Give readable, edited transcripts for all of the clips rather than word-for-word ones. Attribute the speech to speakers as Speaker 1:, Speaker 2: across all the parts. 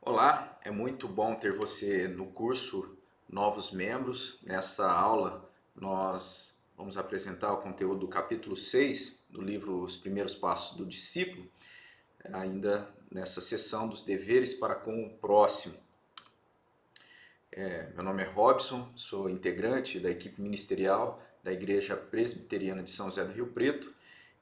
Speaker 1: Olá, é muito bom ter você no curso Novos Membros. Nessa aula, nós vamos apresentar o conteúdo do capítulo 6 do livro Os Primeiros Passos do Discípulo, ainda nessa sessão dos deveres para com o próximo. Meu nome é Robson, sou integrante da equipe ministerial da Igreja Presbiteriana de São José do Rio Preto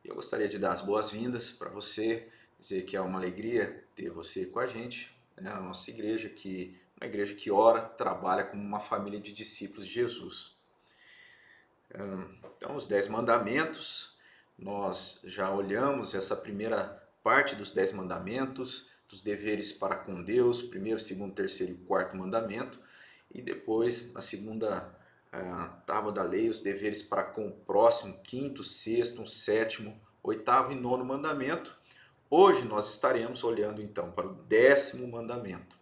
Speaker 1: e eu gostaria de dar as boas-vindas para você, dizer que é uma alegria ter você com a gente, a nossa igreja, que é uma igreja que ora, trabalha como uma família de discípulos de Jesus. Então, os 10 mandamentos, nós já olhamos essa primeira parte dos 10 mandamentos, dos deveres para com Deus, primeiro, segundo, terceiro e quarto mandamento, e depois, na segunda tábua da lei, os deveres para com o próximo, quinto, sexto, sétimo, oitavo e nono mandamento. Hoje nós estaremos olhando então para o 10º mandamento.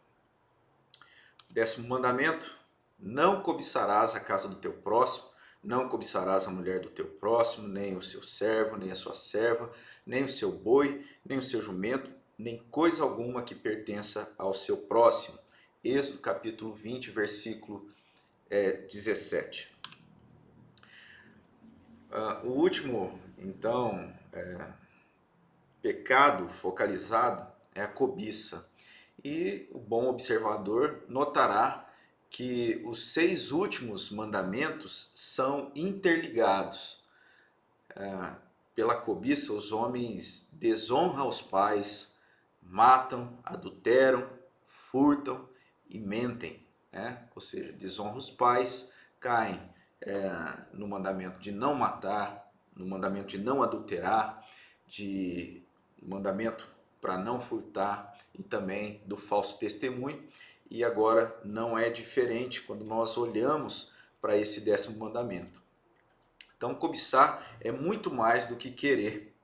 Speaker 1: 10º mandamento: não cobiçarás a casa do teu próximo, não cobiçarás a mulher do teu próximo, nem o seu servo, nem a sua serva, nem o seu boi, nem o seu jumento, nem coisa alguma que pertença ao seu próximo. Êxodo capítulo 20, versículo 17. O último, então, pecado focalizado é a cobiça. E o bom observador notará que os 6 últimos mandamentos são interligados. Pela cobiça, os homens desonram os pais, matam, adulteram, furtam e mentem. Ou seja, desonram os pais, caem no mandamento de não matar, no mandamento de não adulterar, no mandamento para não furtar e também do falso testemunho. E agora não é diferente quando nós olhamos para esse 10º mandamento. Então, cobiçar é muito mais do que querer.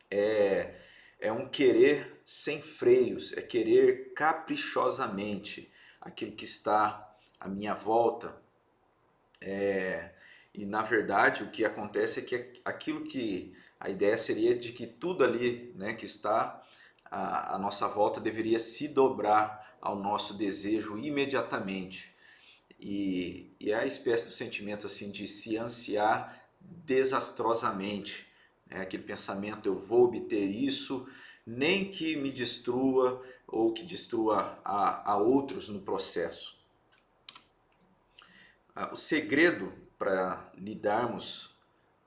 Speaker 1: É um querer sem freios, é querer caprichosamente aquilo que está à minha volta. E na verdade o que acontece é que aquilo que a ideia seria de que tudo ali, que está à nossa volta deveria se dobrar ao nosso desejo imediatamente. E é a espécie do sentimento assim de se ansiar desastrosamente, aquele pensamento: eu vou obter isso, nem que me destrua ou que destrua a outros no processo. O segredo para lidarmos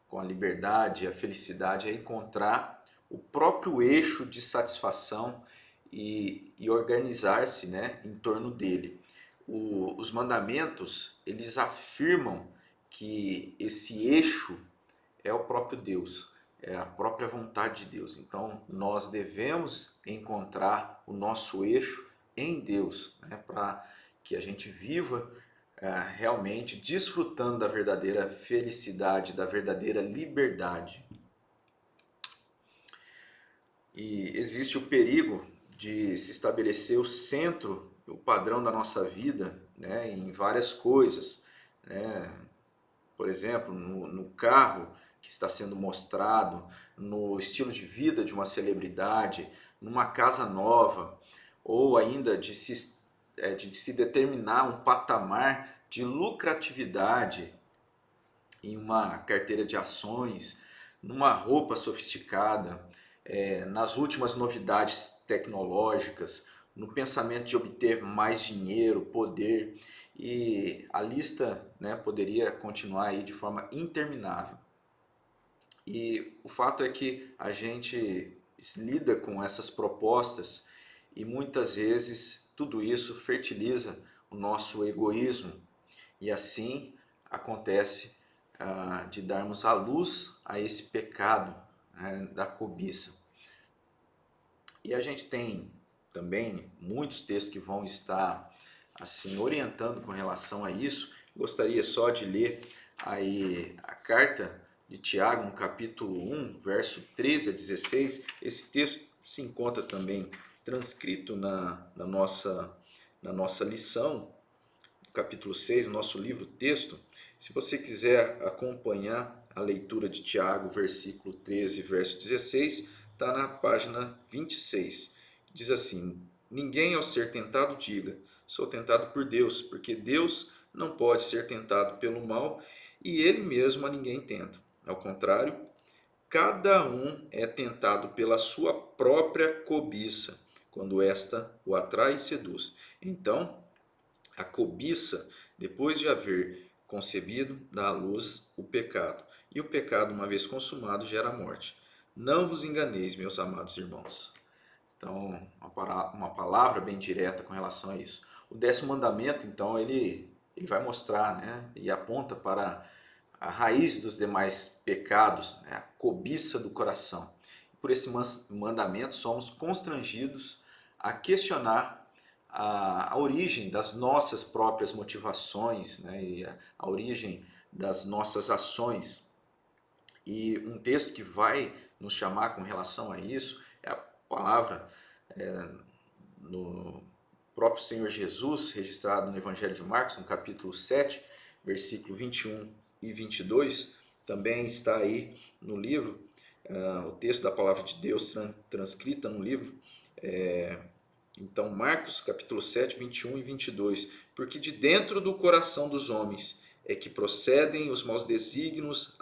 Speaker 1: com a liberdade e a felicidade é encontrar o próprio eixo de satisfação e organizar-se, em torno dele. Os mandamentos, eles afirmam que esse eixo é o próprio Deus, é a própria vontade de Deus. Então, nós devemos encontrar o nosso eixo em Deus, para que a gente viva realmente desfrutando da verdadeira felicidade, da verdadeira liberdade. E existe o perigo de se estabelecer o centro, o padrão da nossa vida, em várias coisas. Por exemplo, no carro que está sendo mostrado, no estilo de vida de uma celebridade, numa casa nova, ou ainda de se determinar um patamar de lucratividade em uma carteira de ações, numa roupa sofisticada, nas últimas novidades tecnológicas, no pensamento de obter mais dinheiro, poder, e a lista poderia continuar aí de forma interminável. E o fato é que a gente lida com essas propostas e muitas vezes tudo isso fertiliza o nosso egoísmo e assim acontece de darmos à luz a esse pecado da cobiça. E a gente tem também muitos textos que vão estar assim orientando com relação a isso. Gostaria só de ler aí a carta de Tiago, no capítulo 1, verso 13 a 16. Esse texto se encontra também transcrito na nossa lição, capítulo 6, no nosso livro texto. Se você quiser acompanhar a leitura de Tiago, versículo 13, verso 16, está na página 26. Diz assim: ninguém ao ser tentado diga, sou tentado por Deus, porque Deus não pode ser tentado pelo mal e ele mesmo a ninguém tenta. Ao contrário, cada um é tentado pela sua própria cobiça, quando esta o atrai e seduz. Então, a cobiça, depois de haver concebido, dá à luz o pecado. E o pecado, uma vez consumado, gera a morte. Não vos enganeis, meus amados irmãos. Então, uma palavra bem direta com relação a isso. O 10º mandamento, então, ele vai mostrar, né, e aponta para a raiz dos demais pecados, né, a cobiça do coração. Por esse mandamento, somos constrangidos a questionar a origem das nossas próprias motivações, né, e a origem das nossas ações. E um texto que vai nos chamar com relação a isso é a palavra no próprio Senhor Jesus, registrado no Evangelho de Marcos, no capítulo 7, versículo 21 e 22, também está aí no livro, o texto da palavra de Deus transcrita no livro. Então, Marcos capítulo 7, 21 e 22, porque de dentro do coração dos homens é que procedem os maus desígnios,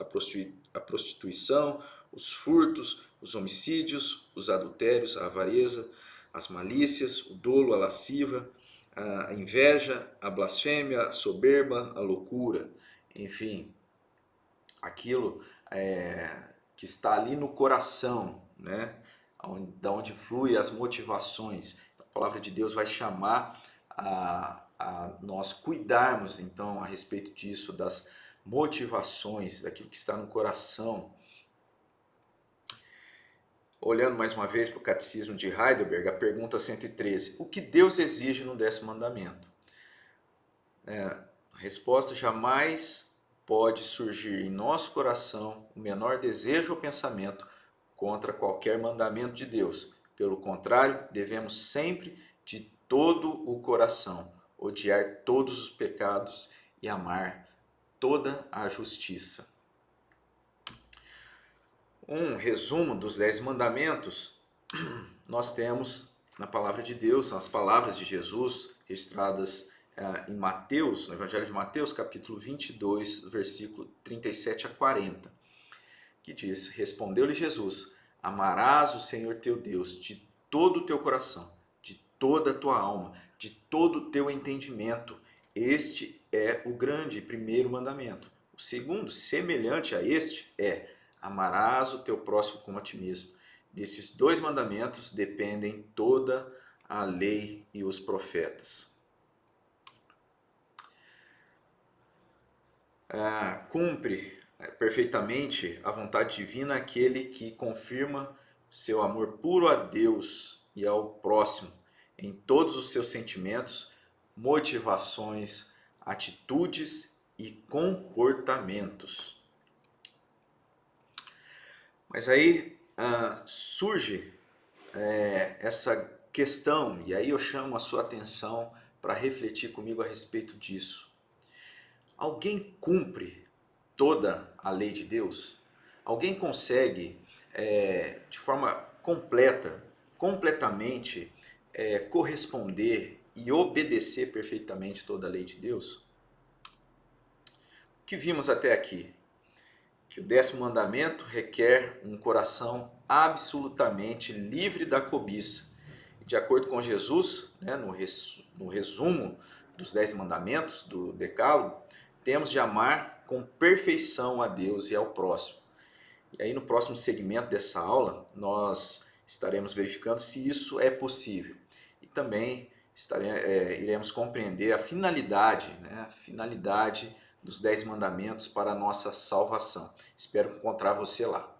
Speaker 1: a prostituição, os furtos, os homicídios, os adultérios, a avareza, as malícias, o dolo, a lasciva, a inveja, a blasfêmia, a soberba, a loucura. Enfim, aquilo que está ali no coração, né? Da onde flui as motivações. A palavra de Deus vai chamar a nós cuidarmos, então, a respeito disso, das motivações, daquilo que está no coração. Olhando mais uma vez para o Catecismo de Heidelberg, a pergunta 113, o que Deus exige no 10º mandamento? A resposta: jamais pode surgir em nosso coração o menor desejo ou pensamento contra qualquer mandamento de Deus. Pelo contrário, devemos sempre, de todo o coração, odiar todos os pecados e amar toda a justiça. Um resumo dos 10 mandamentos nós temos na palavra de Deus, são as palavras de Jesus registradas em Mateus, no Evangelho de Mateus, capítulo 22, versículo 37 a 40, que diz: respondeu-lhe Jesus, amarás o Senhor teu Deus de todo o teu coração, de toda a tua alma, de todo o teu entendimento. Este é o grande primeiro mandamento. O segundo, semelhante a este, é: amarás o teu próximo como a ti mesmo. Desses 2 mandamentos dependem toda a lei e os profetas. Cumpre perfeitamente a vontade divina aquele que confirma seu amor puro a Deus e ao próximo em todos os seus sentimentos, motivações, atitudes e comportamentos. Mas aí surge essa questão, e aí eu chamo a sua atenção para refletir comigo a respeito disso. Alguém cumpre toda a lei de Deus? Alguém consegue, de forma completamente, corresponder e obedecer perfeitamente toda a lei de Deus? O que vimos até aqui? Que o 10º mandamento requer um coração absolutamente livre da cobiça. De acordo com Jesus, né, no resumo dos 10 mandamentos do Decálogo, temos de amar com perfeição a Deus e ao próximo. E aí no próximo segmento dessa aula, nós estaremos verificando se isso é possível. E também iremos compreender a finalidade, né, dos 10 mandamentos para a nossa salvação. Espero encontrar você lá.